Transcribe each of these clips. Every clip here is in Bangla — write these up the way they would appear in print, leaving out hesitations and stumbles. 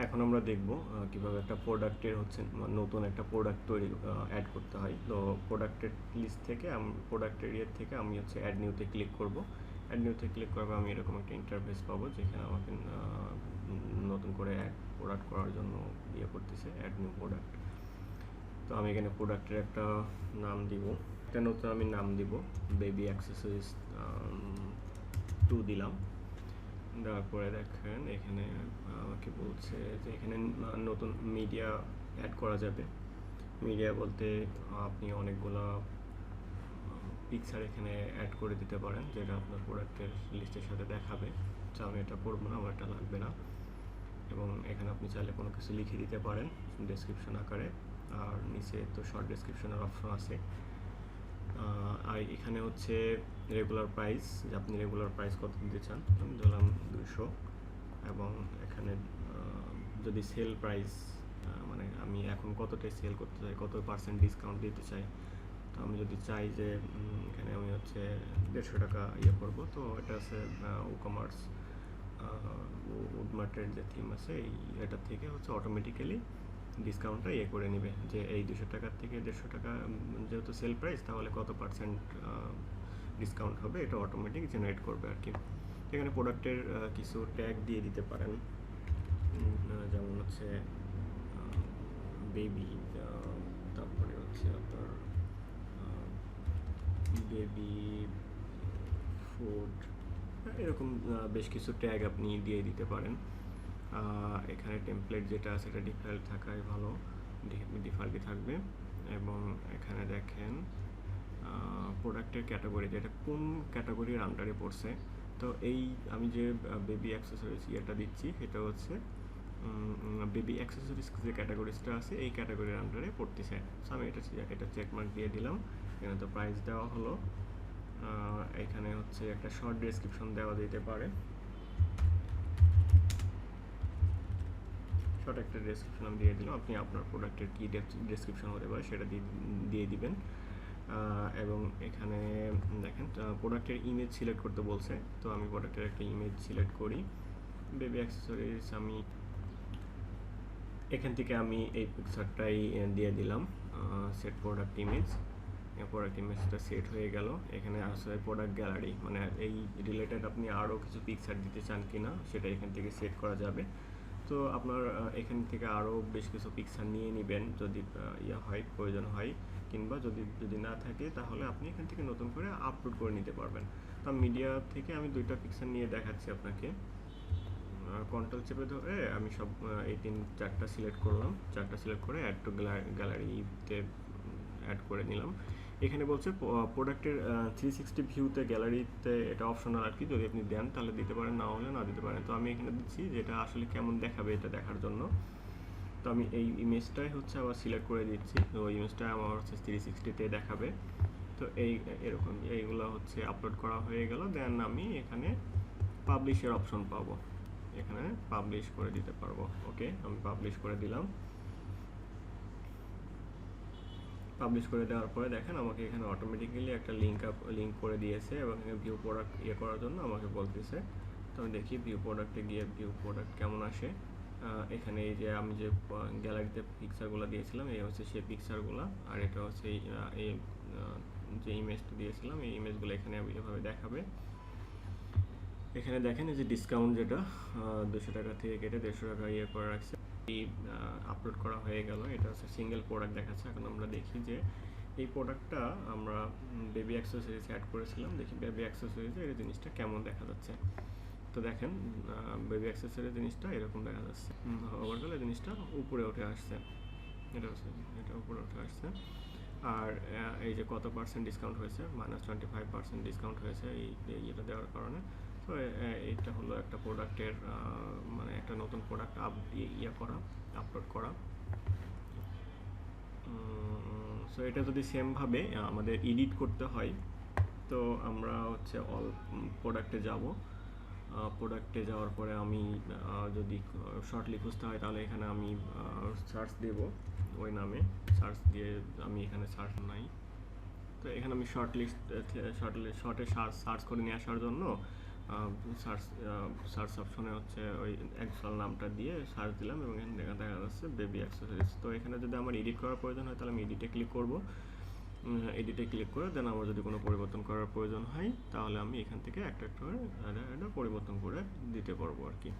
এখন আমরা দেখব কিভাবে একটা প্রোডাক্টের হচ্ছে নতুন একটা প্রোডাক্ট তৈরি অ্যাড করতে হয়। তো প্রোডাক্টের লিস্ট থেকে প্রোডাক্টের ইয়ে থেকে আমি হচ্ছে অ্যাড নিউতে ক্লিক করব। অ্যাড নিউতে ক্লিক করবে আমি এরকম একটা ইন্টারফেস পাবো, যেখানে আমাকে নতুন করে অ্যাড প্রোডাক্ট করার জন্য ইয়ে করতেছে, অ্যাড নিউ প্রোডাক্ট। তো আমি এখানে প্রোডাক্টের একটা নাম দিব, একটা নতুন আমি নাম দিব বেবি অ্যাক্সেসরিজ 2 দিলাম। দেওয়ার পরে দেখেন এখানে আমাকে বলছে যে এখানে নতুন মিডিয়া অ্যাড করা যাবে। মিডিয়া বলতে আপনি অনেকগুলো পিকচার এখানে অ্যাড করে দিতে পারেন, যেটা আপনার প্রোডাক্টের লিস্টের সাথে দেখাবে। তো আমি এটা করবো না, আমার এটা লাগবে না। এবং এখানে আপনি চাইলে কোনো কিছু লিখে দিতে পারেন ডেসক্রিপশন আকারে, আর নিচে তো শর্ট ডেসক্রিপশনের অপশন আছে। আর এখানে হচ্ছে রেগুলার প্রাইস, যে আপনি রেগুলার প্রাইস কত দিতে চান, আমি ধরলাম 200। এবং এখানে যদি সেল প্রাইস মানে আমি এখন কতটাই সেল করতে চাই, কত পার্সেন্ট ডিসকাউন্ট দিতে চাই, তো আমি যদি চাই যে এখানে আমি হচ্ছে 150 টাকা ইয়ে করবো, তো এটা আছে ই-কমার্স উডমার্টের যে থিম আছে এটা থেকে হচ্ছে অটোমেটিক্যালি ডিসকাউন্টটা ইয়ে করে নেবে, যে এই 200 টাকার থেকে 150 টাকা যেহেতু সেল প্রাইস, তাহলে কত পার্সেন্ট ডিসকাউন্ট হবে, এটা অটোমেটিক জেনারেট করবে আর কি। এখানে প্রোডাক্টের কিছু ট্যাগ দিয়ে দিতে পারেন, যেমন হচ্ছে বেবি, তারপরে হচ্ছে আপনার বেবি ফুড, এরকম বেশ কিছু ট্যাগ আপনি দিয়ে দিতে পারেন। এখানে টেমপ্লেট যেটা আছে সেটা ডিফল্ট থাকাই ভালো, ডিফল্টই থাকবে। এবং এখানে দেখেন প্রোডাক্টের ক্যাটাগরি, যেটা কোন ক্যাটাগরির আন্ডারে পড়ছে। তো এই আমি যে বেবি অ্যাক্সেসরিজ এটা দিচ্ছি, এটা হচ্ছে বেবি অ্যাক্সেসরিজ যে ক্যাটাগরিজটা আছে এই ক্যাটাগরির আন্ডারে পড়তেছে। সো আমি এটা চেকমার্ক দিয়ে দিলাম। এখানে তো প্রাইস দেওয়া হলো। এখানে হচ্ছে একটা শর্ট ডেসক্রিপশন দেওয়া যেতে পারে, শর্ট একটা ডেসক্রিপশন আমি দিয়ে দিলাম। আপনি আপনার প্রোডাক্টের কী ডেসক্রিপশন হতে পারে সেটা দিয়ে দিবেন। এবং এখানে দেখেন প্রোডাক্টের ইমেজ সিলেক্ট করতে বলছে, তো আমি প্রোডাক্টের একটা ইমেজ সিলেক্ট করি। বেবি অ্যাক্সেসরিজ আমি এখান থেকে আমি এই পিকচারটাই দিয়ে দিলাম, সেট প্রোডাক্ট ইমেজ। প্রোডাক্ট ইমেজটা সেট হয়ে গেল। এখানে আসলে প্রোডাক্ট গ্যালারি, মানে এই রিলেটেড আপনি আরও কিছু পিকচার দিতে চান কিনা সেটা এখান থেকে সেট করা যাবে। তো আপনার এখান থেকে আরও বেশ কিছু পিকচার নিয়ে নেবেন যদি হয়, প্রয়োজন হয়, কিংবা যদি না থাকে তাহলে আপনি এখান থেকে নতুন করে আপলোড করে নিতে পারবেন। তো মিডিয়া থেকে আমি 2টা পিকচার নিয়ে দেখাচ্ছি আপনাকে। কন্ট্রোল চেপে ধরে আমি সব এই 4টা সিলেক্ট করলাম, 4টা সিলেক্ট করে অ্যাড টু গ্যালারিতে অ্যাড করে নিলাম। এখানে বলছে প্রোডাক্টের 360 ভিউতে গ্যালারিতে, এটা অপশনাল আর কি, যদি আপনি দেন তাহলে দিতে পারেন, না হলে না দিতে পারেন। তো আমি এখানে দিচ্ছি যেটা আসলে কেমন দেখাবে এটা দেখার জন্য। তো আমি এই ইমেজটাই হচ্ছে আবার সিলেক্ট করে দিচ্ছি, তো ওই ইমেজটা আমার হচ্ছে 360তে দেখাবে। তো এরকম এইগুলো হচ্ছে আপলোড করা হয়ে গেল। দেন আমি এখানে পাবলিশের অপশন পাবো, এখানে পাবলিশ করে দিতে পারবো। ওকে, আমি পাবলিশ করে দিলাম। পাবলিশ করে দেওয়ার পরে দেখেন আমাকে এখানে অটোমেটিক্যালি একটা লিঙ্ক করে দিয়েছে, এবং ভিউ প্রোডাক্ট করার জন্য আমাকে বলতেছে। তো আমি দেখি ভিউ প্রোডাক্টে গিয়ে ভিউ প্রোডাক্ট কেমন আসে। এখানে এই যে আমি যে গ্যালারিতে পিকচারগুলো দিয়েছিলাম, এই হচ্ছে সেই পিকচারগুলো, আর এটা হচ্ছে এই যে ইমেজটা দিয়েছিলাম এই ইমেজগুলো এখানে এভাবে দেখাবে। এখানে দেখেন এই যে ডিসকাউন্ট, যেটা 200 টাকা থেকে কেটে 150 টাকা করে রাখছে, আপলোড করা হয়ে গেল। এটা হচ্ছে সিঙ্গেল প্রোডাক্ট দেখাচ্ছে। এখন আমরা দেখি যে এই প্রোডাক্টটা আমরা বেবি অ্যাক্সেসরিজ অ্যাড করেছিলাম, দেখি বেবি অ্যাক্সেসরিজে এই জিনিসটা কেমন দেখা যাচ্ছে। তো দেখেন বেবি অ্যাক্সেসরিজ জিনিসটা এরকম দেখা যাচ্ছে, ওভার গেলে জিনিসটা উপরে উঠে আসছে, এটা উপরে উঠে আসছে। আর এই যে কত পার্সেন্ট ডিসকাউন্ট হয়েছে, -25% ডিসকাউন্ট হয়েছে এটা দেওয়ার কারণে। তো এটা হলো একটা প্রোডাক্টের মানে একটা নতুন প্রোডাক্ট আপলোড করা। সো এটা যদি সেমভাবে আমাদের এডিট করতে হয়, তো আমরা হচ্ছে অল প্রোডাক্টে যাব। প্রোডাক্টে যাওয়ার পরে আমি যদি শর্টলি খুঁজতে হয় তাহলে এখানে আমি সার্চ দেব, ওই নামে সার্চ দিয়ে আমি এখানে সার্চ নাই। তো এখানে আমি শর্টে সার্চ করে নিয়ে আসার জন্য সার্চ সার্চ অপশনে হচ্ছে ওই অ্যাকচুয়াল নামটা দিয়ে সার্চ দিলাম এবং এখানে দেখা যাচ্ছে বেবি অ্যাক্সেসরিজ। তো এখানে যদি আমার এডিট করার প্রয়োজন হয় তাহলে আমি এডিটে ক্লিক করব। এডিটে ক্লিক করে দেন আমার যদি কোনো পরিবর্তন করার প্রয়োজন হয় তাহলে আমি এখান থেকে একটা করে এটা পরিবর্তন করে দিতে পারবো আর কি।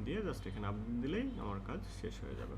দিয়ে জাস্ট এখানে আপডেট দিলেই আমার কাজ শেষ হয়ে যাবে।